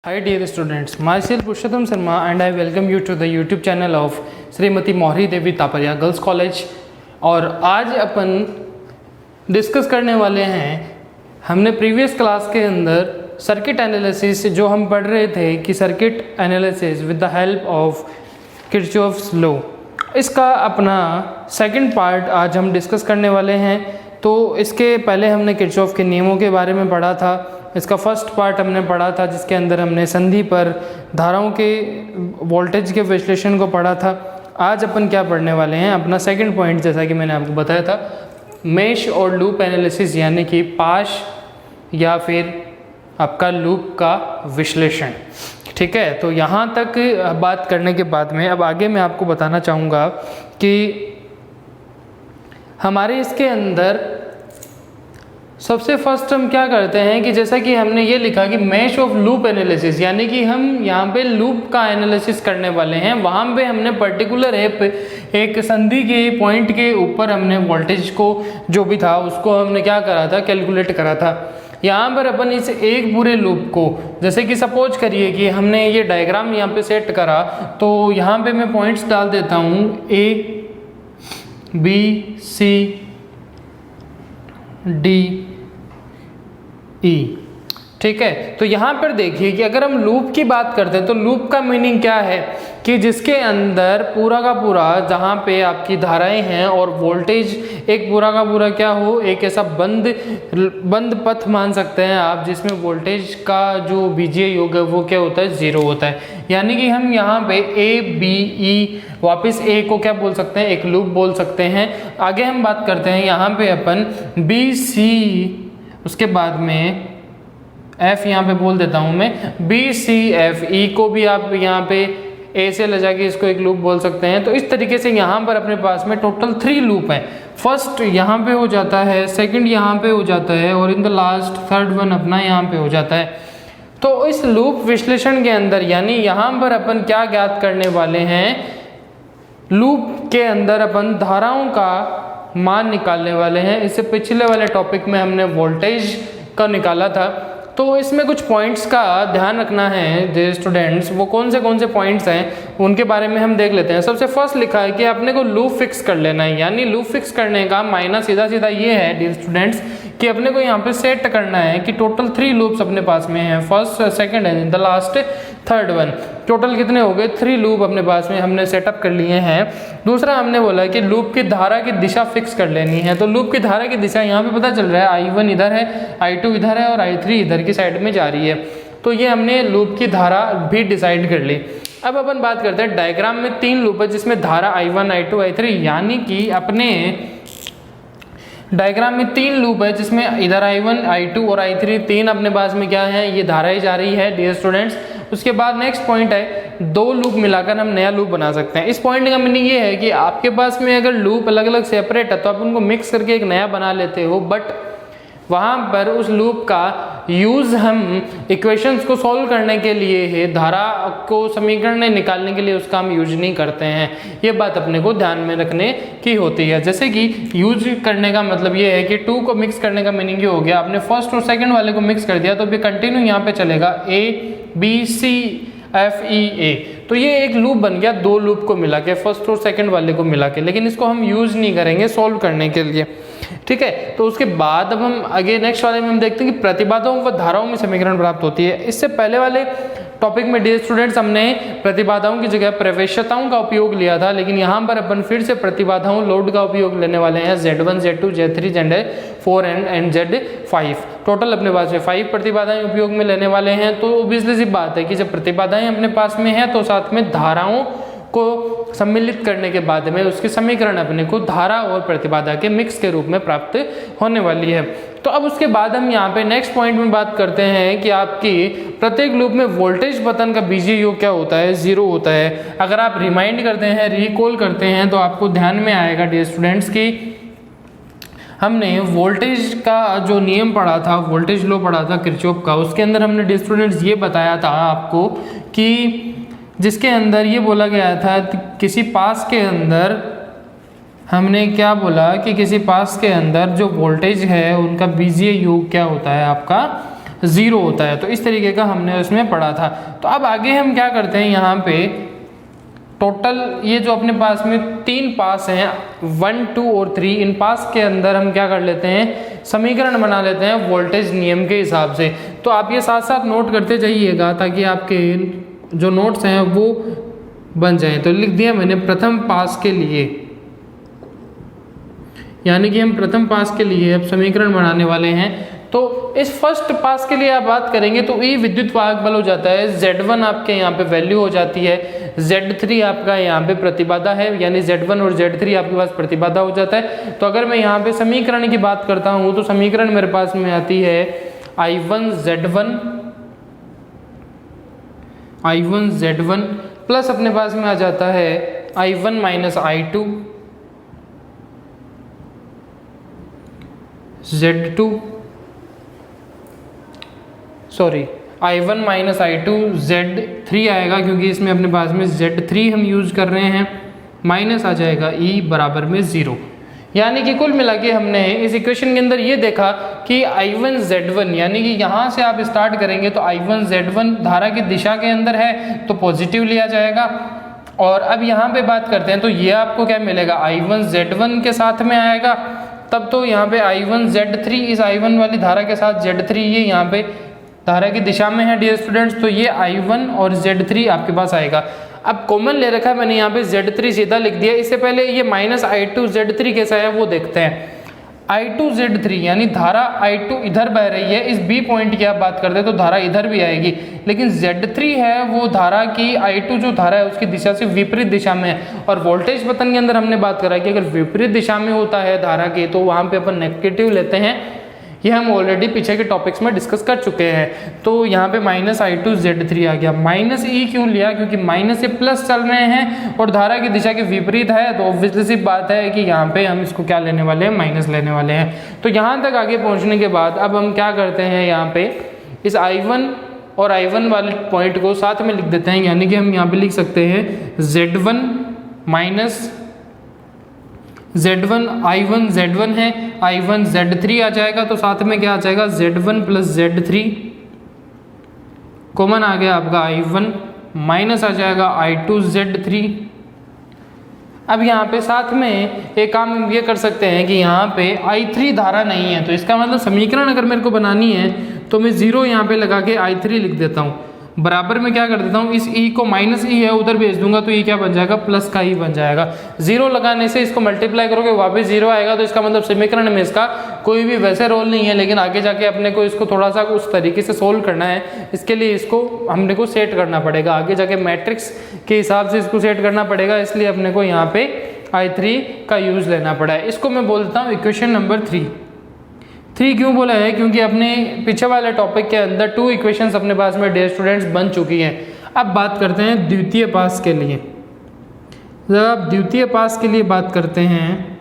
Hi dear students, myself Purushottam Sharma and I welcome you to the YouTube channel of Shrimati Mauhari Devi Taparia girls college. और आज अपन discuss करने वाले हैं, हमने previous class के अंदर सर्किट एनालिसिस जो हम पढ़ रहे थे कि circuit analysis with the help of Kirchhoff's law, इसका अपना सेकंड पार्ट आज हम डिस्कस करने वाले हैं। तो इसके पहले हमने किरचॉफ के नियमों के बारे में पढ़ा था। इसका फर्स्ट पार्ट हमने पढ़ा था जिसके अंदर हमने संधि पर धाराओं के वोल्टेज के विश्लेषण को पढ़ा था। आज अपन क्या पढ़ने वाले हैं, अपना सेकंड पॉइंट, जैसा कि मैंने आपको बताया था, मेश और लूप एनालिसिस, यानी कि पाश या फिर आपका लूप का विश्लेषण। ठीक है, तो यहाँ तक बात करने के बाद में अब आगे मैं आपको बताना चाहूँगा कि हमारे इसके अंदर सबसे फर्स्ट हम क्या करते हैं कि जैसा कि हमने ये लिखा कि मैश ऑफ लूप एनालिसिस, यानी कि हम यहाँ पे लूप का एनालिसिस करने वाले हैं। वहाँ पे हमने पर्टिकुलर एक संधि के पॉइंट के ऊपर हमने वोल्टेज को जो भी था उसको हमने क्या करा था, कैलकुलेट करा था। यहाँ पर अपन इस एक पूरे लूप को, जैसे कि सपोज करिए कि हमने ये डायग्राम यहाँ पे सेट करा, तो यहाँ पे मैं पॉइंट्स डाल देता हूँ A, B, C, D, E। ठीक है, तो यहाँ पर देखिए कि अगर हम लूप की बात करते हैं तो लूप का मीनिंग क्या है कि जिसके अंदर पूरा का पूरा जहाँ पे आपकी धाराएं हैं और वोल्टेज एक पूरा का पूरा क्या हो, एक ऐसा बंद पथ मान सकते हैं आप, जिसमें वोल्टेज का जो बीजीय योग है वो क्या होता है, जीरो होता है। यानी कि हम यहाँ पे A, B, E, वापस A को क्या बोल सकते हैं, एक लूप बोल सकते हैं। आगे हम बात करते हैं यहाँ पे अपन B, C, उसके बाद में F यहाँ पे बोल देता हूँ मैं, B, C, F, E को भी आप यहाँ पे A से ले जाके इसको एक लूप बोल सकते हैं। तो इस तरीके से यहाँ पर अपने पास में टोटल 3 लूप हैं। फर्स्ट यहाँ पे हो जाता है, सेकंड यहाँ पे हो जाता है और in the last third one अपना यहाँ पे हो जाता है। तो इस लूप विश्लेषण के अंदर, यानी यहाँ पर अपन क्या ज्ञात करने वाले हैं, लूप के अंदर अपन धाराओं का मान निकालने वाले हैं। इससे पिछले वाले टॉपिक में हमने वोल्टेज का निकाला था। तो इसमें कुछ पॉइंट्स का ध्यान रखना है डियर स्टूडेंट्स। वो कौन से पॉइंट्स हैं उनके बारे में हम देख लेते हैं। सबसे फर्स्ट लिखा है कि अपने को लूप फिक्स कर लेना है, यानी लूप फिक्स करने का मायना सीधा सीधा ये है डियर स्टूडेंट्स कि अपने को यहाँ पे सेट करना है कि टोटल 3 लूप्स अपने पास में हैं, first, second and the last third one. Total कितने हो गए, 3 लूप अपने पास में हमने सेटअप कर लिए हैं। दूसरा हमने बोला कि लूप की धारा की दिशा फिक्स कर लेनी है। तो लूप की धारा की दिशा यहाँ पे पता चल रहा है, I1 इधर है, I2 इधर है और I3 इधर की साइड में जा रही है। तो ये हमने लूप की धारा भी डिसाइड कर ली। अब अपन बात करते हैं, डायग्राम में 3 लूप है जिसमें धारा I1, I2, I3, यानी कि अपने डायग्राम में 3 लूप है जिसमें इधर I1, I2 और I3 तीन अपने पास में क्या है, ये धाराएं जा रही है डियर स्टूडेंट्स। उसके बाद नेक्स्ट पॉइंट है, 2 लूप मिलाकर हम नया लूप बना सकते हैं। इस पॉइंट का मीनिंग ये है कि आपके पास में अगर लूप अलग अलग सेपरेट है तो आप उनको मिक्स करके एक नया बना लेते हो, बट वहाँ पर उस लूप का यूज़ हम इक्वेशंस को सॉल्व करने के लिए है, धारा को समीकरण निकालने के लिए उसका हम यूज नहीं करते हैं। ये बात अपने को ध्यान में रखने की होती है। जैसे कि यूज करने का मतलब ये है कि 2 को मिक्स करने का मीनिंग ये हो गया, आपने फर्स्ट और सेकंड वाले को मिक्स कर दिया तो भी कंटिन्यू यहाँ पे चलेगा A, B, C, F, E, A। तो ये एक लूप बन गया 2 लूप को मिला के, फर्स्ट और सेकंड वाले को मिला के, लेकिन इसको हम यूज नहीं करेंगे सॉल्व करने के लिए। ठीक है, तो उसके बाद अब हम आगे नेक्स्ट वाले में हम देखते हैं कि प्रतिबाधाओं व धाराओं में समीकरण प्राप्त होती है। इससे पहले वाले टॉपिक में डियर स्टूडेंट्स हमने प्रतिबाधाओं की जगह प्रवेश्यताओं का उपयोग लिया था, लेकिन यहाँ पर अपन फिर से प्रतिबाधाओं लोड का उपयोग लेने वाले हैं। Z1, Z2, Z3, Z4 and Z5। Total अपने पास में 5 प्रतिबाधाएं उपयोग में लेने वाले हैं। तो ऑब्वियसली सी बात है कि जब प्रतिबाधाएं अपने पास में है तो साथ में धाराओं को सम्मिलित करने के बाद में उसके समीकरण अपने को धारा और प्रतिबाधा के मिक्स के रूप में प्राप्त होने वाली है। तो अब उसके बाद हम यहाँ पे नेक्स्ट पॉइंट में बात करते हैं कि आपकी प्रत्येक लूप में वोल्टेज पतन का बीजीय योग क्या होता है, 0 होता है। अगर आप रिमाइंड करते हैं, रिकॉल करते हैं तो आपको ध्यान में आएगा डियर स्टूडेंट्स की हमने वोल्टेज का जो नियम पढ़ा था, वोल्टेज लॉ पढ़ा था किरचॉफ का, उसके अंदर हमने डियर स्टूडेंट्स ये बताया था आपको कि जिसके अंदर ये बोला गया था किसी पास के अंदर, हमने क्या बोला कि किसी पास के अंदर जो वोल्टेज है उनका बीजीय योग क्या होता है, आपका 0 होता है। तो इस तरीके का हमने उसमें पढ़ा था। तो अब आगे हम क्या करते हैं, यहाँ पे टोटल ये जो अपने पास में 3 पास हैं 1, 2 और 3, इन पास के अंदर हम क्या कर लेते हैं, समीकरण बना लेते हैं वोल्टेज नियम के हिसाब से। तो आप ये साथ साथ नोट करते जाइएगा ताकि आपके जो नोट्स हैं वो बन जाएं। तो लिख दिया मैंने प्रथम पास के लिए, यानी कि हम प्रथम पास के लिए अब समीकरण बनाने वाले हैं। तो इस फर्स्ट पास के लिए आप बात करेंगे तो E विद्युत वाहक बल हो जाता है, Z1 आपके यहाँ पे वैल्यू हो जाती है, Z3 आपका यहाँ पे प्रतिबाधा है, यानी Z1 और Z3 आपके पास प्रतिबाधा हो जाता है। तो अगर मैं यहाँ पे समीकरण की बात करता हूँ तो समीकरण मेरे पास में आती है I1Z1 प्लस अपने पास में आ जाता है I1 minus I2 Z2 sorry I1 minus I2 Z3 आएगा, क्योंकि इसमें अपने पास में Z3 हम यूज कर रहे हैं, माइनस आ जाएगा E बराबर में 0। यानी कि कुल मिला के हमने इस इक्वेशन के अंदर ये देखा कि I1 Z1, यानी कि यहाँ से आप स्टार्ट करेंगे तो I1 Z1 धारा की दिशा के अंदर है तो पॉजिटिव लिया जाएगा। और अब यहाँ पे बात करते हैं तो ये आपको क्या मिलेगा, I1 Z1 के साथ में आएगा, तब तो यहाँ पे I1 Z3 इस I1 वाली धारा के साथ Z3 ये यहाँ पे धारा की दिशा में है डियर स्टूडेंट्स, तो ये I1 और Z3 आपके पास आएगा। अब कॉमन ले रखा है मैंने यहाँ पे Z3 सीधा लिख दिया। इससे पहले ये माइनस I2 Z3 कैसा है वो देखते हैं। I2 Z3 यानी धारा I2 इधर बह रही है, इस B पॉइंट की आप बात करते हैं तो धारा इधर भी आएगी, लेकिन Z3 है वो धारा की I2 जो धारा है उसकी दिशा से विपरीत दिशा में है। और वोल्टेज पतन के अंदर हमने बात करा कि अगर विपरीत दिशा में होता है धारा के तो वहाँ पे अपन नेगेटिव लेते हैं, ये हम ऑलरेडी पीछे के टॉपिक्स में डिस्कस कर चुके हैं। तो यहाँ पे माइनस I2 Z3 आ गया। माइनस E क्यों लिया, क्योंकि माइनस से प्लस चल रहे हैं और धारा की दिशा के विपरीत है, तो ऑब्वियसली सी बात है कि यहाँ पे हम इसको क्या लेने वाले हैं, माइनस लेने वाले हैं। तो यहाँ तक आगे पहुँचने के बाद अब हम क्या करते हैं, यहाँ पे इस I1 और I1 वाले पॉइंट को साथ में लिख देते हैं, यानी कि हम यहाँ पे लिख सकते हैं Z1 minus Z1 I1 Z1 है, I1 Z3 आ जाएगा, तो साथ में क्या आ जाएगा Z1 प्लस Z3, कॉमन आ गया आपका I1, माइनस आ जाएगा I2 Z3। अब यहाँ पे साथ में एक काम हम ये कर सकते हैं कि यहाँ पे I3 धारा नहीं है, तो इसका मतलब समीकरण अगर मेरे को बनानी है तो मैं 0 यहाँ पे लगा के I3 लिख देता हूँ, बराबर में क्या कर देता हूँ, इस E को माइनस E है उधर भेज दूंगा तो ये क्या बन जाएगा, प्लस का E बन जाएगा। 0 लगाने से इसको मल्टीप्लाई करोगे वापस 0 आएगा, तो इसका मतलब समीकरण में इसका कोई भी वैसे रोल नहीं है, लेकिन आगे जाके अपने को इसको थोड़ा सा उस तरीके से सोल्व करना है। इसके लिए इसको हमने को सेट करना पड़ेगा, आगे जाके मैट्रिक्स के हिसाब से इसको सेट करना पड़ेगा, इसलिए अपने को यहाँ पे I3 का यूज लेना पड़ा है। इसको मैं बोलता हूँ इक्वेशन नंबर 3 क्यों बोला है, क्योंकि अपने पीछे वाले टॉपिक के अंदर 2 इक्वेशंस अपने पास में डियर स्टूडेंट्स बन चुकी हैं। अब बात करते हैं द्वितीय पास के लिए। जब आप द्वितीय पास के लिए बात करते हैं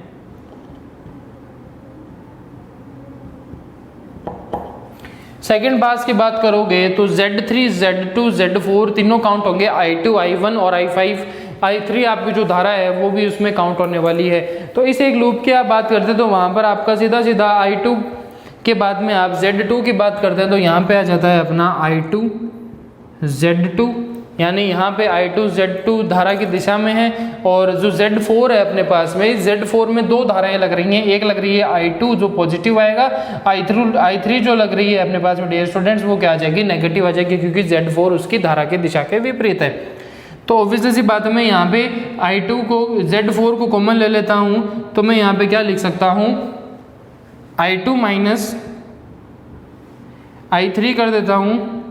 सेकंड पास की बात करोगे तो Z3 Z2 Z4 तीनों काउंट होंगे, I2 I1 और I5 I3 आपकी जो धारा है वो भी उसमें काउंट होने वाली है। तो इस एक लूप की आप बात करते हैं तो वहाँ पर आपका सीधा सीधा I2 के बाद में आप Z2 की बात करते हैं तो यहाँ पे आ जाता है अपना I2 Z2, यानी यहाँ पे I2 Z2 धारा की दिशा में है। और जो Z4 है अपने पास में, Z4 में 2 धाराएं लग रही हैं, एक लग रही है I2 जो पॉजिटिव आएगा, I3 जो लग रही है अपने पास में डियर स्टूडेंट्स वो क्या आ जाएगी, नेगेटिव आ जाएगी, क्योंकि Z4 उसकी धारा की दिशा के विपरीत है। तो ऑब्वियसली सी बात है, मैं यहाँ पे I2 को Z4 को कॉमन ले लेता हूँ, तो मैं यहाँ पे क्या लिख सकता हूँ, I2 माइनस I3 कर देता हूँ,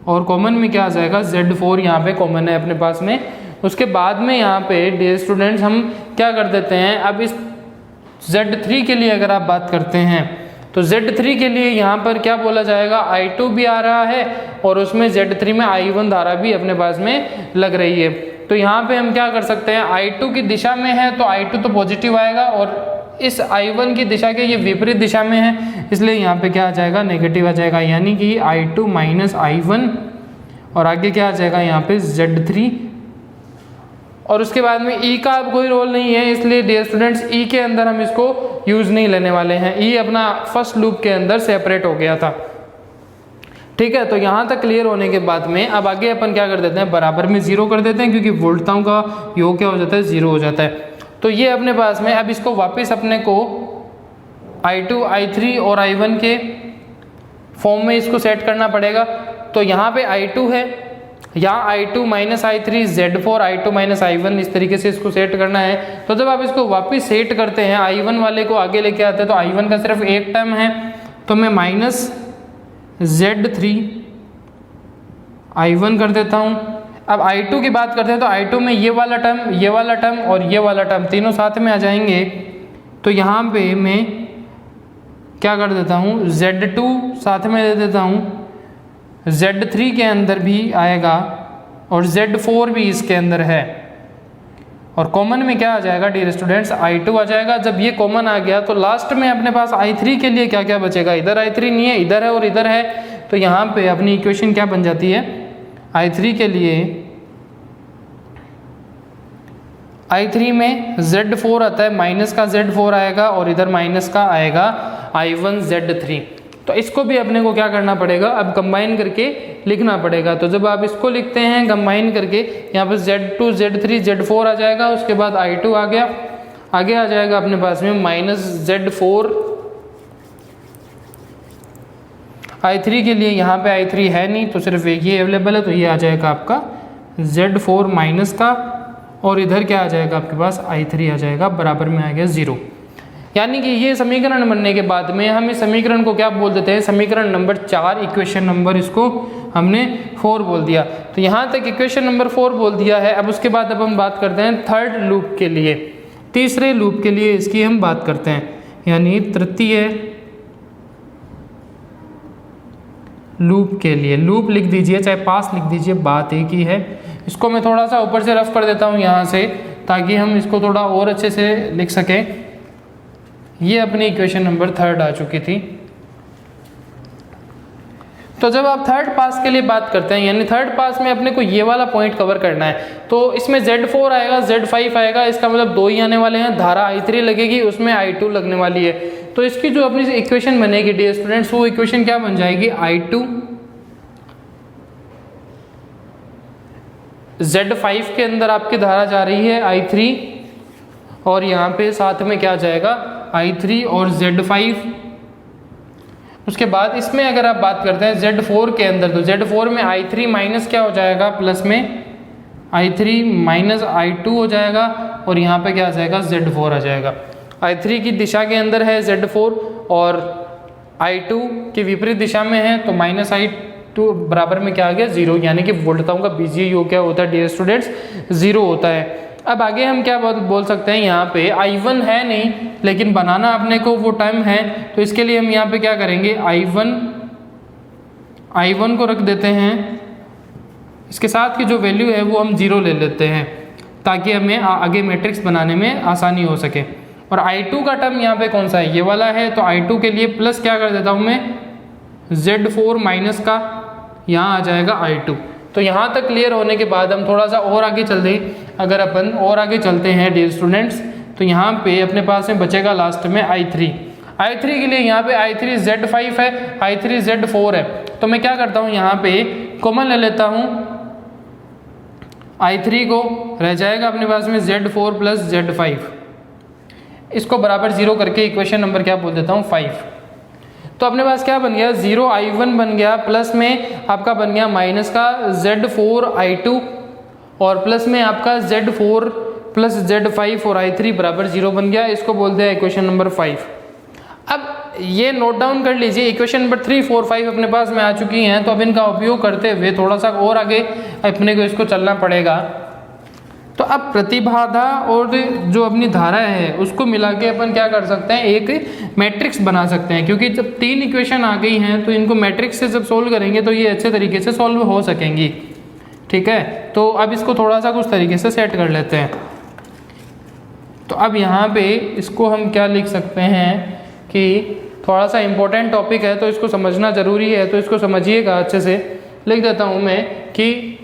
और कॉमन में क्या आ जाएगा, Z4 यहाँ पे कॉमन है अपने पास में। उसके बाद में यहाँ पे डियर स्टूडेंट्स हम क्या कर देते हैं, अब इस Z3 के लिए अगर आप बात करते हैं तो Z3 के लिए यहाँ पर क्या बोला जाएगा, I2 भी आ रहा है और उसमें Z3 में I1 धारा भी अपने पास में लग रही है। तो यहाँ पे हम क्या कर सकते हैं, I2 की दिशा में है तो I2 तो पॉजिटिव आएगा, और इस I1 की दिशा के ये विपरीत दिशा में है, इसलिए यहाँ पे क्या आ जाएगा, नेगेटिव आ जाएगा, यानी कि I2 माइनस I1, और आगे क्या आ जाएगा यहाँ पे Z3। और उसके बाद में E का अब कोई रोल नहीं है, इसलिए डियर स्टूडेंट्स E के अंदर हम इसको यूज नहीं लेने वाले हैं, E अपना फर्स्ट लूप के अंदर सेपरेट हो गया था। ठीक है, तो यहाँ तक क्लियर होने के बाद में अब आगे अपन क्या कर देते हैं, बराबर में 0 कर देते हैं, क्योंकि वोल्टताओं का योग क्या हो जाता है, 0 हो जाता है। तो ये अपने पास में अब इसको वापस अपने को I2, I3 और I1 के फॉर्म में इसको सेट करना पड़ेगा। तो यहाँ पे I2 है, यहाँ I2 minus I3 Z4 I2 minus I1, इस तरीके से इसको सेट करना है। तो जब आप इसको वापस सेट करते हैं, I1 वाले को आगे लेके आते हैं, तो I1 का सिर्फ एक टर्म है, तो मैं माइनस Z3 I1 कर देता हूँ। अब I2 की बात करते हैं, तो I2 में ये वाला टर्म और ये वाला टर्म तीनों साथ में आ जाएंगे। तो यहाँ पे मैं क्या कर देता हूँ, Z2 साथ में दे देता हूँ, Z3 के अंदर भी आएगा और Z4 भी इसके अंदर है, और कॉमन में क्या आ जाएगा डियर स्टूडेंट्स, I2 आ जाएगा। जब ये कॉमन आ गया तो लास्ट में अपने पास I3 के लिए क्या क्या बचेगा, इधर I3 नहीं है, इधर है और इधर है। तो यहाँ पे अपनी इक्वेशन क्या बन जाती है, I3 के लिए I3 में Z4 आता है, माइनस का Z4 आएगा और इधर माइनस का आएगा I1 Z3। तो इसको भी अपने को क्या करना पड़ेगा, अब कंबाइन करके लिखना पड़ेगा। तो जब आप इसको लिखते हैं कंबाइन करके, यहाँ पर Z2 Z3 Z4 आ जाएगा, उसके बाद I2 आ गया, आगे आ जाएगा अपने पास में माइनस Z4 I3 के लिए, यहाँ पे I3 है नहीं तो सिर्फ एक ही अवेलेबल है, तो ये आ जाएगा आपका Z4 माइनस का, और इधर क्या आ जाएगा आपके पास I3 आ जाएगा, बराबर में आ गया 0। यानी कि ये समीकरण बनने के बाद में हम इस समीकरण को क्या बोल देते हैं, समीकरण नंबर 4, इक्वेशन नंबर इसको हमने 4 बोल दिया। तो यहाँ तक इक्वेशन नंबर 4 बोल दिया है। अब उसके बाद अब हम बात करते हैं थर्ड लूप के लिए, तीसरे लूप के लिए इसकी हम बात करते हैं, यानी तृतीय लूप के लिए। लूप लिख दीजिए, चाहे पास लिख दीजिए, बात एक ही है। इसको मैं थोड़ा सा ऊपर से रफ कर देता हूँ यहाँ से, ताकि हम इसको थोड़ा और अच्छे से लिख सकें। ये अपनी इक्वेशन नंबर 3 आ चुकी थी। तो जब आप थर्ड पास के लिए बात करते हैं, यानी थर्ड पास में अपने को ये वाला पॉइंट कवर करना है, तो इसमें Z4 आएगा, Z5 आएगा, इसका मतलब 2 ही आने वाले हैं। धारा I3 लगेगी, उसमें I2 लगने वाली है। तो इसकी जो अपनी इक्वेशन बनेगी डियर स्टूडेंट्स, वो इक्वेशन क्या बन जाएगी, I2 Z5 के अंदर आपकी धारा जा रही है I3, और यहाँ पे साथ में क्या जाएगा I3 और Z5। उसके बाद इसमें अगर आप बात करते हैं Z4 के अंदर, तो Z4 में I3 माइनस क्या हो जाएगा, प्लस में I3 माइनस I2 हो जाएगा, और यहाँ पे क्या आ जाएगा, Z4 आ जाएगा। I3 की दिशा के अंदर है Z4 और I2 की विपरीत दिशा में है, तो माइनस I2 बराबर में क्या आ गया, 0। यानी कि वोल्टताओं का बीजीय योग क्या होता है डियर स्टूडेंट्स, 0 होता है। अब आगे हम क्या बोल सकते हैं, यहाँ पे I1 है नहीं, लेकिन बनाना अपने को वो टाइम है, तो इसके लिए हम यहाँ पे क्या करेंगे, I1 को रख देते हैं, इसके साथ की जो वैल्यू है वो हम 0 ले लेते हैं, ताकि हमें आगे मैट्रिक्स बनाने में आसानी हो सके। और I2 का टर्म यहाँ पे कौन सा है, ये वाला है, तो I2 के लिए प्लस क्या कर देता हूँ मैं, Z4 माइनस का, यहाँ आ जाएगा I2। तो यहाँ तक क्लियर होने के बाद हम थोड़ा सा और आगे चलते हैं। अगर अपन और आगे चलते हैं डियर स्टूडेंट्स, तो यहाँ पे अपने पास में बचेगा लास्ट में I3 के लिए यहाँ पे I3 Z5 है, I3 Z4 है। तो मैं क्या करता हूँ, यहाँ पे कॉमन ले लेता हूँ, I3 को रह जाएगा अपने पास में Z4 प्लस Z5, इसको बराबर 0 करके इक्वेशन नंबर क्या बोल देता हूँ, 5। तो अपने पास क्या बन गया, 0 I1 बन गया, प्लस में आपका बन गया माइनस का Z4 I2, और प्लस में आपका Z4 प्लस Z5 और I3 बराबर 0 बन गया। इसको बोलते हैं इक्वेशन नंबर 5। अब ये नोट डाउन कर लीजिए, इक्वेशन नंबर 3, 4, 5 अपने पास में आ चुकी हैं। तो अब इनका उपयोग करते हुए थोड़ा सा और आगे अपने को इसको चलना पड़ेगा। तो अब प्रतिबाधा और जो अपनी धारा है उसको मिला के अपन क्या कर सकते हैं, एक मैट्रिक्स बना सकते हैं। क्योंकि जब 3 इक्वेशन आ गई हैं तो इनको मैट्रिक्स से जब सोल्व करेंगे तो ये अच्छे तरीके से सोल्व हो सकेंगी। ठीक है, तो अब इसको थोड़ा सा कुछ तरीके से सेट कर लेते हैं। तो अब यहाँ पे इसको हम क्या लिख सकते हैं कि थोड़ा सा इम्पोर्टेंट टॉपिक है तो इसको समझना ज़रूरी है, तो इसको समझिएगा अच्छे से। लिख देता हूँ मैं कि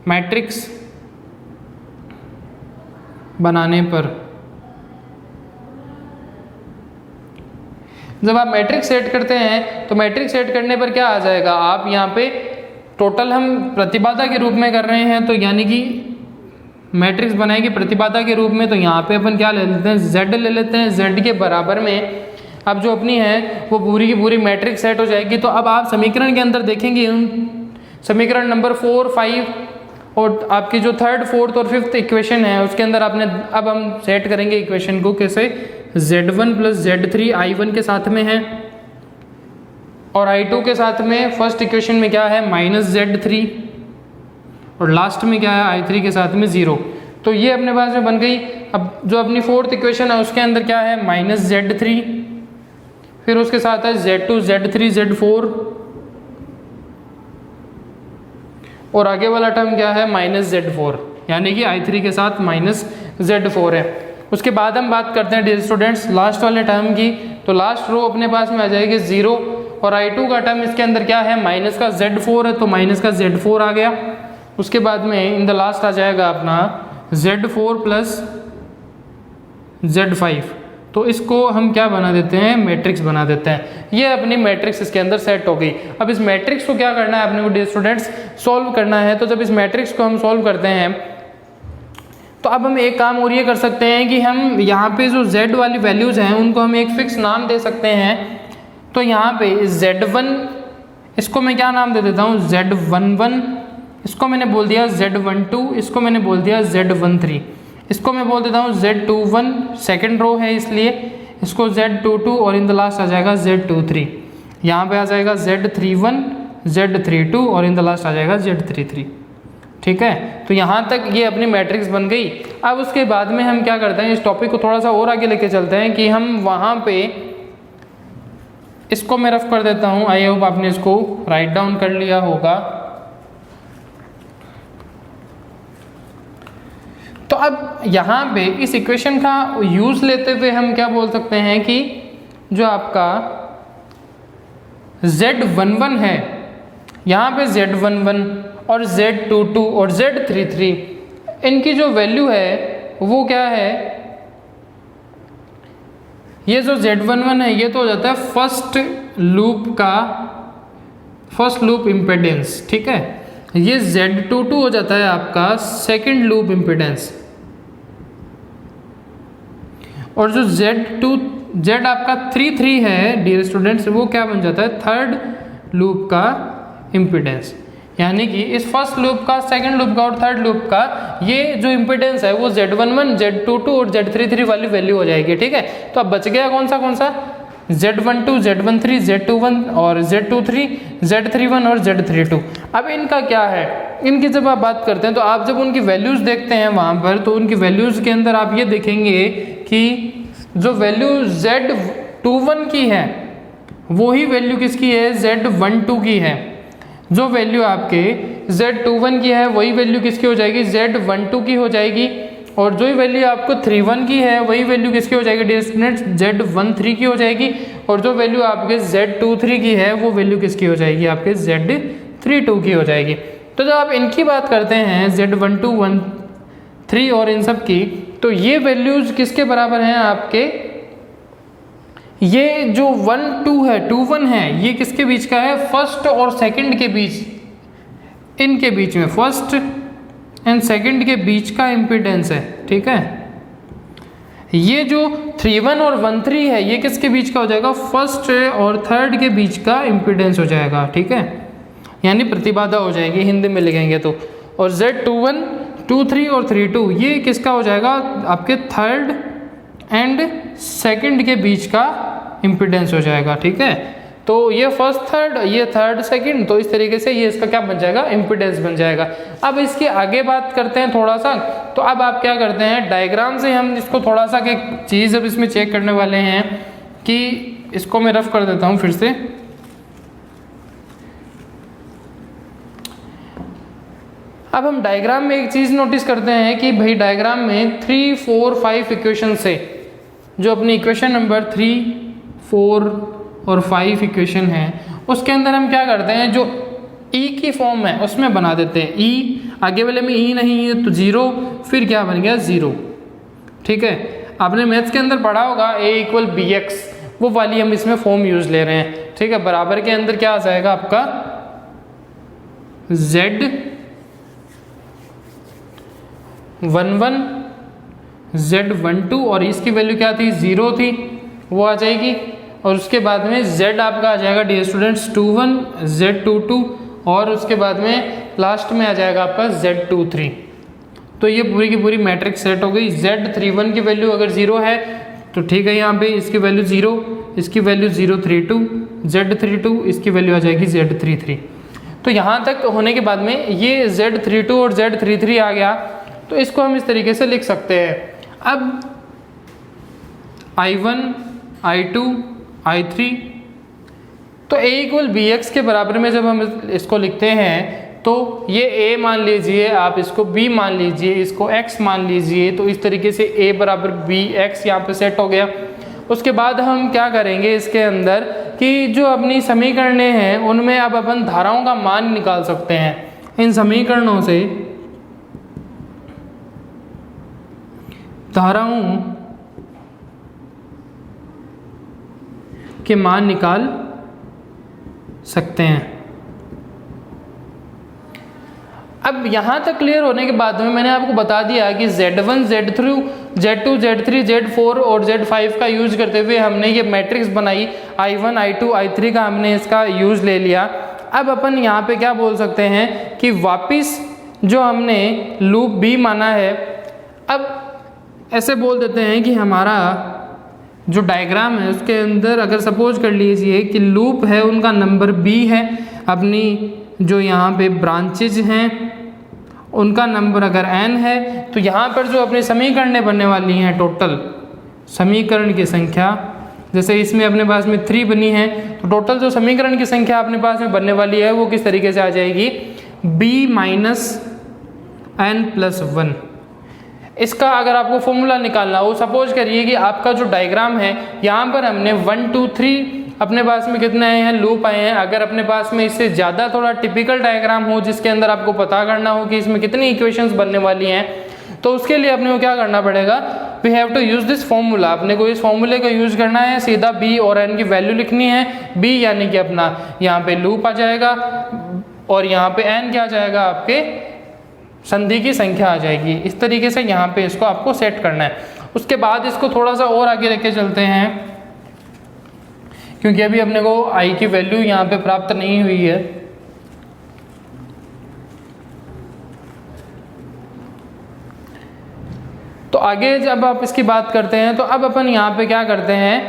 मैट्रिक्स बनाने पर जब आप मैट्रिक्स सेट करते हैं तो मैट्रिक्स सेट करने पर क्या आ जाएगा, आप यहाँ पे टोटल हम प्रतिबाधा के रूप में कर रहे हैं, तो यानी कि मैट्रिक्स बनाएगी प्रतिबाधा के रूप में, तो यहाँ पे अपन क्या ले लेते हैं, Z ले लेते हैं। Z के बराबर में अब जो अपनी है वो पूरी की पूरी मैट्रिक्स सेट हो जाएगी। तो अब आप समीकरण के अंदर देखेंगे समीकरण नंबर 4, 5 और आपकी जो थर्ड, फोर्थ और फिफ्थ इक्वेशन है उसके अंदर आपने, अब हम सेट करेंगे इक्वेशन को कैसे, Z1 + Z3 I1 के साथ में है और I2 के साथ में। फर्स्ट इक्वेशन में क्या है -Z3 और लास्ट में क्या है I3 के साथ में 0। तो ये अपने पास में बन गई। अब जो अपनी फोर्थ इक्वेशन है उसके अंदर क्या है -Z3, फिर उसके साथ है Z2, Z3, Z4 और आगे वाला टर्म क्या है -Z4, यानी कि I3 के साथ -Z4 है। उसके बाद हम बात करते हैं डियर स्टूडेंट्स लास्ट वाले टर्म की। तो लास्ट रो अपने पास में आ जाएगी 0 और I2 का टर्म इसके अंदर क्या है माइनस का Z4 है, तो माइनस का Z4 आ गया। उसके बाद में इन द लास्ट आ जाएगा अपना Z4 + Z5। तो इसको हम क्या बना देते हैं, मैट्रिक्स बना देते हैं। ये अपनी मैट्रिक्स इसके अंदर सेट हो गई। अब इस मैट्रिक्स को क्या करना है अपने को डियर स्टूडेंट्स, सॉल्व करना है। तो जब इस मैट्रिक्स को हम सॉल्व करते हैं तो अब हम एक काम और ये कर सकते हैं कि हम यहाँ पे जो Z वाली वैल्यूज़ हैं उनको हम एक फिक्स नाम दे सकते हैं। तो यहाँ पे Z1 इसको मैं क्या नाम दे देता हूँ, Z11, इसको मैंने बोल दिया Z12, इसको मैंने बोल दिया Z13, इसको मैं बोल देता हूँ Z21, सेकेंड रो है इसलिए इसको Z22 और इन द लास्ट आ जाएगा Z23। यहाँ पे आ जाएगा Z31, Z32 और इन द लास्ट आ जाएगा Z33। ठीक है, तो यहाँ तक ये अपनी मैट्रिक्स बन गई। अब उसके बाद में हम क्या करते हैं, इस टॉपिक को थोड़ा सा और आगे लेके चलते हैं कि हम वहाँ पे इसको मैं रफ कर देता हूँ। आई होप आपने इसको राइट डाउन कर लिया होगा। तो अब यहाँ पे इस इक्वेशन का यूज़ लेते हुए हम क्या बोल सकते हैं कि जो आपका Z11 है, यहाँ पे Z11 और Z22 और Z33 इनकी जो वैल्यू है वो क्या है, ये जो Z11 है ये तो हो जाता है फर्स्ट लूप इम्पिडेंस। ठीक है, ये Z22 हो जाता है आपका सेकंड लूप इम्पिडेंस और जो Z आपका 33 है डियर स्टूडेंट्स वो क्या बन जाता है, थर्ड लूप का इम्पिडेंस। यानी कि इस फर्स्ट लूप का, सेकंड लूप का और थर्ड लूप का ये जो इम्पिडेंस है वो Z11, Z22 और Z33 वाली वैल्यू हो जाएगी। ठीक है, तो अब बच गया कौन सा Z12, Z13, Z21 और Z23, Z31 और Z32। अब इनका क्या है, इनकी जब आप बात करते हैं तो आप जब उनकी वैल्यूज़ देखते हैं वहाँ पर, तो उनकी वैल्यूज़ के अंदर आप ये देखेंगे कि जो वैल्यू Z21 की है वही वैल्यू किसकी है, Z12 की है। जो वैल्यू आपके Z21 की है वही वैल्यू किसकी हो जाएगी, Z12 की हो जाएगी। और जो वैल्यू आपको 31 की है वही वैल्यू किसकी हो जाएगी डियर स्टूडेंट्स, Z13 की हो जाएगी। और जो वैल्यू आपके Z23 की है वो वैल्यू किसकी हो जाएगी, आपके Z32 की हो जाएगी। तो जब आप इनकी बात करते हैं Z12, 1, 3 और इन सब की, तो ये वैल्यूज किसके बराबर हैं आपके, ये जो 1, 2 है, 2, 1 है, ये किसके बीच का है, फर्स्ट और सेकंड के बीच, इनके बीच में फर्स्ट एंड सेकंड के बीच का इम्पिडेंस है। ठीक है, ये जो 31 और 13 है ये किसके बीच का हो जाएगा, फर्स्ट और थर्ड के बीच का इम्पिडेंस हो जाएगा। ठीक है, यानी प्रतिबाधा हो जाएगी हिंदी में लिखेंगे तो। और Z21, 23 और 32 ये किसका हो जाएगा, आपके थर्ड एंड सेकंड के बीच का इम्पिडेंस हो जाएगा। ठीक है, तो ये फर्स्ट थर्ड, ये थर्ड सेकंड, तो इस तरीके से ये इसका क्या बन जाएगा, इम्पिडेंस बन जाएगा। अब इसकी आगे बात करते हैं थोड़ा सा। तो अब आप क्या करते हैं, डायग्राम से हम इसको थोड़ा सा एक चीज़ अब इसमें चेक करने वाले हैं कि इसको मैं रफ कर देता हूँ फिर से। अब हम डायग्राम में एक चीज़ नोटिस करते हैं कि भाई डायग्राम में 3, 4, 5 इक्वेशन से जो अपनी इक्वेशन नंबर 3, 4 और 5 इक्वेशन है उसके अंदर हम क्या करते हैं, जो ई की फॉर्म है उसमें बना देते हैं। ई आगे वाले में ई नहीं है तो 0, फिर क्या बन गया 0। ठीक है, आपने मैथ्स के अंदर पढ़ा होगा A = BX, वो वाली हम इसमें फॉर्म यूज ले रहे हैं। ठीक है, बराबर के अंदर क्या आ जाएगा आपका Z11 Z12 और इसकी वैल्यू क्या थी 0 थी, वो आ जाएगी। और उसके बाद में Z आपका आ जाएगा डियर स्टूडेंट्स 21 Z22 और उसके बाद में लास्ट में आ जाएगा आपका Z23। तो ये पूरी की पूरी मैट्रिक्स सेट हो गई। Z31 की वैल्यू अगर 0 है तो ठीक है, यहाँ पे इसकी वैल्यू 0, इसकी वैल्यू 032, Z32 इसकी वैल्यू आ जाएगी Z33। तो यहाँ तक होने के बाद में ये Z32 और Z33 आ गया, तो इसको हम इस तरीके से लिख सकते हैं। अब I1, I2, I3 तो A इक्वल BX के बराबर में जब हम इसको लिखते हैं तो ये A मान लीजिए, आप इसको B मान लीजिए, इसको X मान लीजिए, तो इस तरीके से A बराबर BX यहाँ पे सेट हो गया। उसके बाद हम क्या करेंगे इसके अंदर कि जो अपनी समीकरणें हैं उनमें अब अपन धाराओं का मान निकाल सकते हैं। इन समीकरणों से धाराओं के मान निकाल सकते हैं। अब यहाँ तक क्लियर होने के बाद में मैंने आपको बता दिया कि Z1, Z3, Z2, Z3, Z4 और Z5 का यूज करते हुए हमने ये मैट्रिक्स बनाई। I1, I2, I3 का हमने इसका यूज ले लिया। अब अपन यहाँ पे क्या बोल सकते हैं कि वापिस जो हमने लूप B माना है, अब ऐसे बोल देते हैं कि हमारा जो डायग्राम है उसके अंदर अगर सपोज कर लीजिए कि लूप है उनका नंबर B है, अपनी जो यहाँ पे ब्रांचेज हैं उनका नंबर अगर n है, तो यहाँ पर जो अपनी समीकरणें बनने वाली हैं टोटल समीकरण की संख्या, जैसे इसमें अपने पास में 3 बनी है, तो टोटल जो समीकरण की संख्या अपने पास में बनने वाली है वो किस तरीके से आ जाएगी b माइनस n प्लस 1। इसका अगर आपको फॉर्मूला निकालना हो, सपोज करिए कि आपका जो डायग्राम है यहाँ पर हमने 1 2 3 अपने पास में कितने आए हैं लूप आए हैं। अगर अपने पास में इससे ज़्यादा थोड़ा टिपिकल डायग्राम हो जिसके अंदर आपको पता करना हो कि इसमें कितनी इक्वेशंस बनने वाली हैं, तो उसके लिए अपने को क्या करना पड़ेगा, we have to use this formula. अपने को इस फॉर्मूले का यूज करना है, सीधा b और n की वैल्यू लिखनी है। b यानी कि अपना यहाँ पे लूप आ जाएगा और यहाँ पे n क्या आ जाएगा, आपके संधि की संख्या आ जाएगी। इस तरीके से यहाँ पे इसको आपको सेट करना है। उसके बाद इसको थोड़ा सा और आगे लेके चलते हैं, क्योंकि अभी अपने को i की वैल्यू यहाँ पे प्राप्त नहीं हुई है। तो आगे जब आप इसकी बात करते हैं तो अब अपन यहाँ पे क्या करते हैं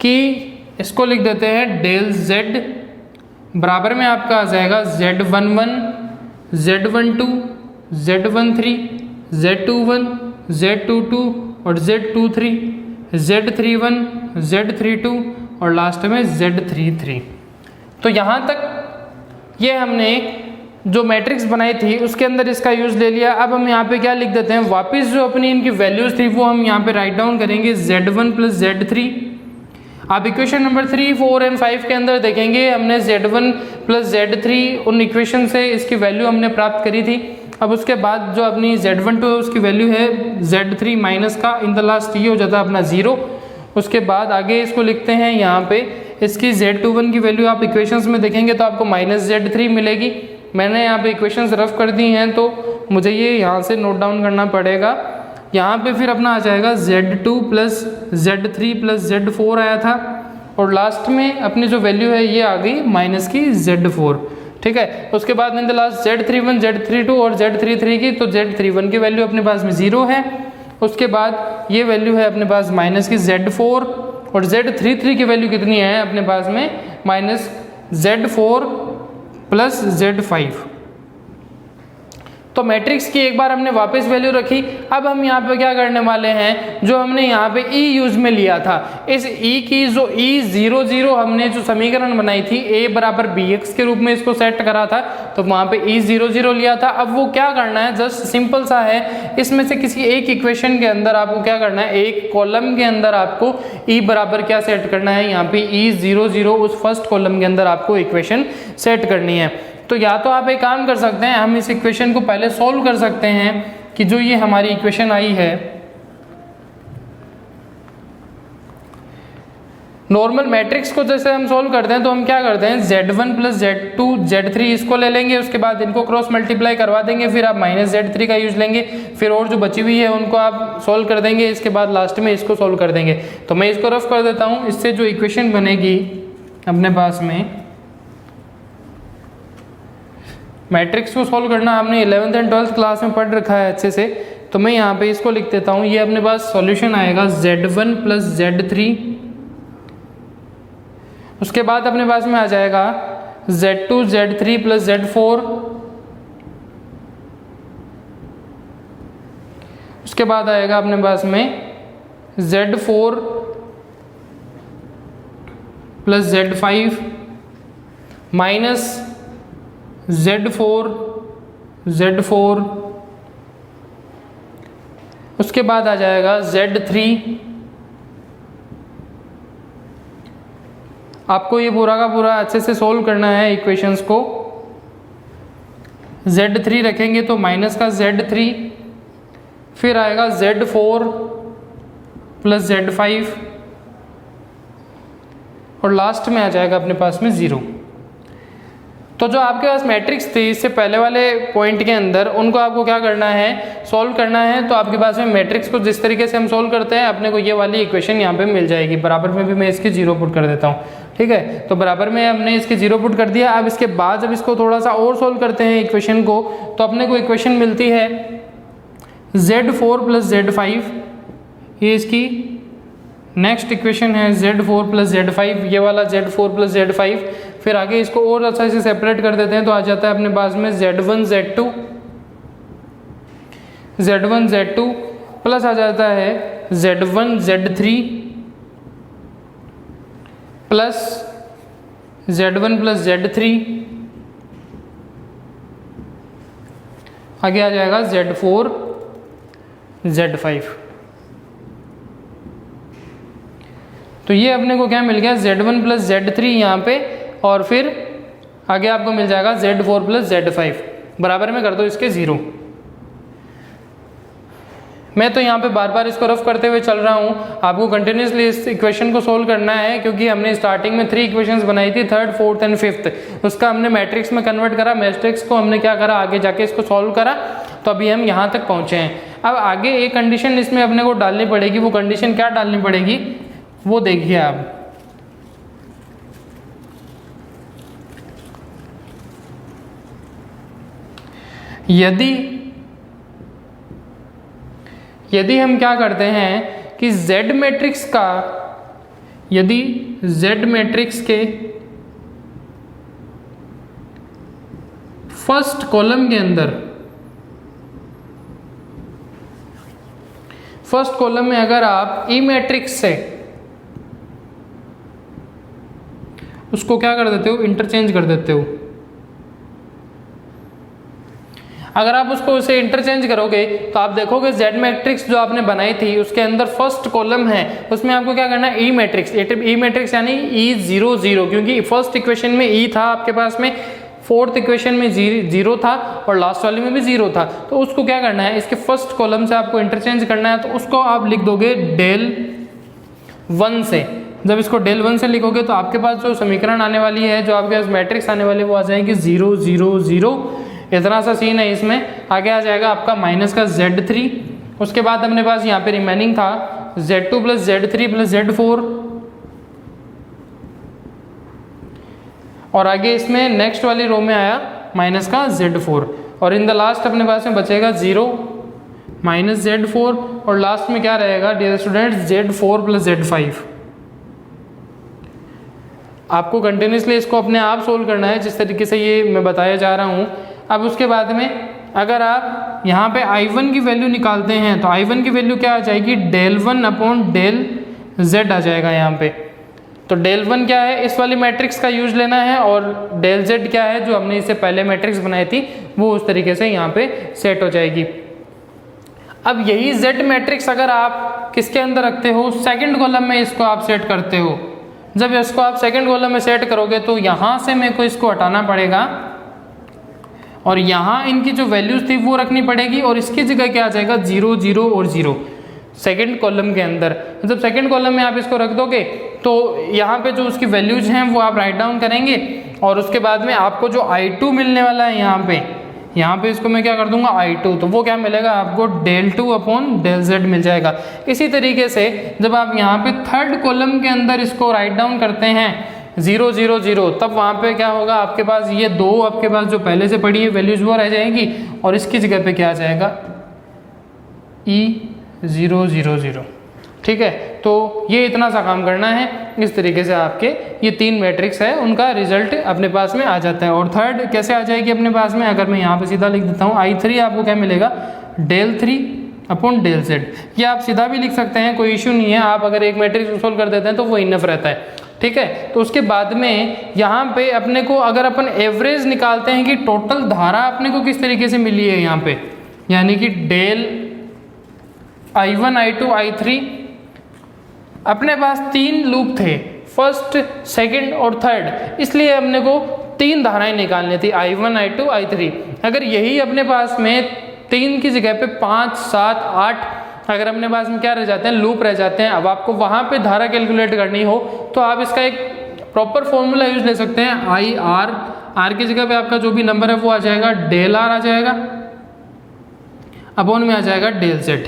कि इसको लिख देते हैं डेल z बराबर में आपका आ जाएगा Z11, Z12, Z13, Z21, Z22 और Z23, Z31, Z32 और लास्ट में Z33। तो यहाँ तक ये हमने जो मैट्रिक्स बनाई थी उसके अंदर इसका यूज ले लिया। अब हम यहाँ पे क्या लिख देते हैं, वापस जो अपनी इनकी वैल्यूज थी वो हम यहाँ पे राइट डाउन करेंगे Z1 प्लस Z3। आप इक्वेशन नंबर 3, 4 एंड 5 के अंदर देखेंगे हमने Z1 प्लस Z3 उन इक्वेशन से इसकी वैल्यू हमने प्राप्त करी थी। अब उसके बाद जो अपनी Z12 है उसकी वैल्यू है Z3 माइनस का इन द लास्ट ये हो जाता है अपना 0। उसके बाद आगे इसको लिखते हैं यहाँ पे इसकी Z21 की वैल्यू आप इक्वेशंस में देखेंगे तो आपको माइनस Z3 मिलेगी। मैंने यहाँ पे इक्वेशंस रफ कर दी हैं तो मुझे ये यहाँ से नोट डाउन करना पड़ेगा। यहाँ पे फिर अपना आ जाएगा Z2 plus Z3 plus Z4 आया था और लास्ट में अपनी जो वैल्यू है ये आ गई माइनस की Z4। ठीक है, उसके बाद in the last Z31, Z32 और Z33 की, तो Z31 की वैल्यू अपने पास में 0 है। उसके बाद ये वैल्यू है अपने पास माइनस की Z4 और Z33 की वैल्यू कितनी है अपने पास में माइनस Z4 प्लस Z5। तो मैट्रिक्स की एक बार हमने वापस वैल्यू रखी। अब हम यहाँ पे क्या करने वाले हैं, जो हमने यहाँ पे E यूज में लिया था, इस E की जो E00 हमने जो समीकरण बनाई थी A बराबर BX के रूप में इसको सेट करा था, तो वहाँ पे E00 लिया था। अब वो क्या करना है, जस्ट सिंपल सा है, इसमें से किसी एक इक्वेशन के अंदर आपको क्या करना है, एक कॉलम के अंदर आपको E बराबर क्या सेट करना है, यहाँ पे E00 उस फर्स्ट कॉलम के अंदर आपको इक्वेशन सेट करनी है। तो या तो आप एक काम कर सकते हैं, हम इस इक्वेशन को पहले सॉल्व कर सकते हैं कि जो ये हमारी इक्वेशन आई है नॉर्मल मैट्रिक्स को जैसे हम सोल्व करते हैं तो हम क्या करते हैं, Z1 प्लस Z2 Z3 इसको ले लेंगे, उसके बाद इनको क्रॉस मल्टीप्लाई करवा देंगे, फिर आप माइनस Z3 का यूज लेंगे, फिर और जो बची हुई है उनको आप सोल्व कर देंगे, इसके बाद लास्ट में इसको सोल्व कर देंगे। तो मैं इसको रफ कर देता हूँ। इससे जो इक्वेशन बनेगी अपने पास में, मैट्रिक्स को सोल्व करना आपने 11th एंड 12th क्लास में पढ़ रखा है अच्छे से, तो मैं यहाँ पे इसको लिख देता हूँ। ये अपने पास सॉल्यूशन आएगा Z1 प्लस Z3, उसके बाद अपने पास में आ जाएगा Z2 Z3 प्लस Z4, उसके बाद आएगा अपने पास में Z4 plus Z5 minus Z4, उसके बाद आ जाएगा Z3। आपको ये पूरा का पूरा अच्छे से सोल्व करना है इक्वेशंस को। Z3 रखेंगे तो माइनस का Z3, फिर आएगा Z4 प्लस Z5 और लास्ट में आ जाएगा अपने पास में 0। तो जो आपके पास मैट्रिक्स थी इससे पहले वाले पॉइंट के अंदर, उनको आपको क्या करना है, सॉल्व करना है। तो आपके पास में मैट्रिक्स को जिस तरीके से हम सॉल्व करते हैं अपने को ये वाली इक्वेशन यहाँ पे मिल जाएगी। बराबर में भी मैं इसके 0 पुट कर देता हूँ, ठीक है। तो बराबर में हमने इसके 0 पुट कर दिया। अब इसके बाद जब इसको थोड़ा सा और सॉल्व करते हैं इक्वेशन को, तो अपने को इक्वेशन मिलती है Z4 प्लस Z5, ये इसकी नेक्स्ट इक्वेशन है Z4 प्लस Z5, ये वाला Z4 प्लस Z5। फिर आगे इसको और अच्छा से सेपरेट कर देते हैं तो आ जाता है अपने पास में Z1 Z2 प्लस आ जाता है Z1 Z3 plus Z1 plus Z3, आगे आ जाएगा Z4 Z5। तो ये अपने को क्या मिल गया, Z1 प्लस Z3 यहाँ पे, और फिर आगे आपको मिल जाएगा Z4 प्लस Z5। बराबर में कर दो इसके 0। मैं तो यहाँ पे बार बार इसको रफ करते हुए चल रहा हूँ, आपको कंटिन्यूसली इस इक्वेशन को सोल्व करना है, क्योंकि हमने स्टार्टिंग में 3 इक्वेशंस बनाई थी, 3rd 4th एंड 5th। उसका हमने मैट्रिक्स में कन्वर्ट करा, मैट्रिक्स को हमने क्या करा, आगे जाके इसको सॉल्व करा, तो अभी हम यहाँ तक पहुँचे हैं। अब आगे एक कंडीशन इसमें अपने को डालनी पड़ेगी। वो कंडीशन क्या डालनी पड़ेगी वो देखिए आप। यदि हम क्या करते हैं कि Z मैट्रिक्स का, यदि Z मैट्रिक्स के फर्स्ट कॉलम के अंदर, फर्स्ट कॉलम में अगर आप E मैट्रिक्स से उसको क्या कर देते हो, इंटरचेंज कर देते हो। अगर आप उसको उसे इंटरचेंज करोगे तो आप देखोगे Z मैट्रिक्स जो आपने बनाई थी उसके अंदर फर्स्ट कॉलम है, उसमें आपको क्या करना है, E मैट्रिक्स। E मैट्रिक्स यानी E0 0, क्योंकि फर्स्ट इक्वेशन में E था आपके पास में, 4th इक्वेशन में 0 था और लास्ट वाले में भी 0 था। तो उसको क्या करना है, इसके फर्स्ट कॉलम से आपको इंटरचेंज करना है। तो उसको आप लिख दोगे del 1 से। जब इसको del 1 से लिखोगे तो आपके पास जो समीकरण आने वाली है, जो आपके पास मैट्रिक्स आने वाली है, वो आ जाएगी 0 0 0। इतना सा सीन है इसमें। आगे आ जाएगा आपका माइनस का Z3, उसके बाद अपने पास यहाँ पे रिमेनिंग था Z2 plus Z3 plus Z4, और आगे इसमें नेक्स्ट वाली रो में आया माइनस का Z4, और इन द लास्ट अपने पास में बचेगा 0 माइनस Z4, और लास्ट में क्या रहेगा dear students, Z4 plus Z5। आपको कंटिन्यूसली इसको अपने आप सोल्व करना है जिस तरीके से ये मैं बताया जा रहा हूँ। अब उसके बाद में अगर आप यहाँ पे I1 की वैल्यू निकालते हैं तो I1 की वैल्यू क्या आ जाएगी, del 1 अपॉन del Z आ जाएगा यहाँ पे। तो del 1 क्या है, इस वाली मैट्रिक्स का यूज लेना है, और del Z क्या है जो हमने इससे पहले मैट्रिक्स बनाई थी, वो उस तरीके से यहाँ पे सेट हो जाएगी। अब यही Z मैट्रिक्स अगर आप किसके अंदर रखते हो, सेकंड कॉलम में इसको आप सेट करते हो। जब इसको आप सेकंड कॉलम में सेट करोगे तो यहाँ से मेरे को इसको हटाना पड़ेगा, और यहाँ इनकी जो वैल्यूज थी वो रखनी पड़ेगी, और इसकी जगह क्या आ जाएगा, 0 0 और 0 सेकंड कॉलम के अंदर। जब सेकंड कॉलम में आप इसको रख दोगे तो यहाँ पे जो उसकी वैल्यूज हैं वो आप राइट डाउन करेंगे और उसके बाद में आपको जो I2 मिलने वाला है यहाँ पे इसको मैं क्या कर दूंगा I2, तो वो क्या मिलेगा आपको del 2 अपॉन del z मिल जाएगा। इसी तरीके से जब आप यहाँ पे थर्ड कॉलम के अंदर इसको राइट डाउन करते हैं 0 0 0, तब वहाँ पे क्या होगा, आपके पास ये 2 आपके पास जो पहले से पड़ी है वैल्यूज वो रह जाएगी और इसकी जगह पे क्या आ जाएगा E 0 0 0। ठीक है, तो ये इतना सा काम करना है। इस तरीके से आपके ये 3 मैट्रिक्स है उनका रिजल्ट अपने पास में आ जाता है। और थर्ड कैसे आ जाएगी अपने पास में, अगर मैं यहाँ पे सीधा लिख देता हूँ I3 आपको क्या मिलेगा del 3 अपॉन del z। ये आप सीधा भी लिख सकते हैं, कोई इशू नहीं है। आप अगर एक मैट्रिक्स सोल्व कर देते हैं तो वो इनफ रहता है। ठीक है, तो उसके बाद में यहाँ पे अपने को अगर अपन एवरेज निकालते हैं कि टोटल धारा अपने को किस तरीके से मिली है यहाँ पे, यानी कि del I1 I2 I3, अपने पास 3 लूप थे, फर्स्ट सेकंड और थर्ड, इसलिए अपने को 3 धाराएं निकालनी थी I1 I2 I3। अगर यही अपने पास में 3 की जगह पे 5 7 8 अगर अपने पास में क्या रह जाते हैं, लूप रह जाते हैं, अब आपको वहां पे धारा कैलकुलेट करनी हो तो आप इसका एक प्रॉपर फॉर्मूला यूज ले सकते हैं। आर की जगह पे आपका जो भी नंबर है वो आ जाएगा del r आ जाएगा, अपॉन में आ जाएगा del z।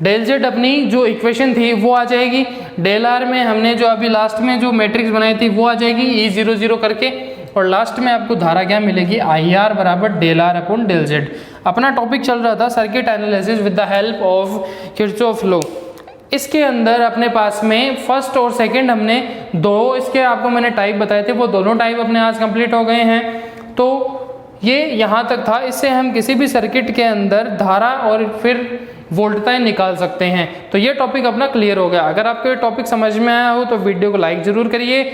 del z अपनी जो इक्वेशन थी वो आ जाएगी, del r में हमने जो अभी लास्ट में जो मैट्रिक्स बनाई थी वो आ जाएगी E 0 0 करके, और लास्ट में आपको धारा क्या मिलेगी IR बराबर del r upon del z। अपना टॉपिक चल रहा था circuit analysis with the help of Kirchhoff law. इसके अंदर अपने पास में फर्स्ट और सेकंड हमने 2 इसके आपको मैंने टाइप बताए थे, वो दोनों टाइप अपने आज कंप्लीट हो गए हैं। तो ये यहाँ तक था। इससे हम किसी भी सर्किट के अंदर धारा और फिर वोल्टताएं निकाल सकते हैं। तो ये टॉपिक अपना क्लियर हो गया। अगर आपको ये टॉपिक समझ में आया हो तो वीडियो को लाइक ज़रूर करिए,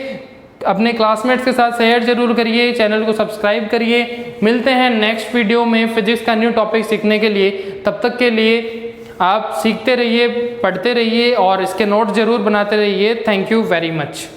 अपने क्लासमेट्स के साथ शेयर जरूर करिए, चैनल को सब्सक्राइब करिए। मिलते हैं नेक्स्ट वीडियो में फिजिक्स का न्यू टॉपिक सीखने के लिए। तब तक के लिए आप सीखते रहिए, पढ़ते रहिए और इसके नोट जरूर बनाते रहिए। Thank you very much.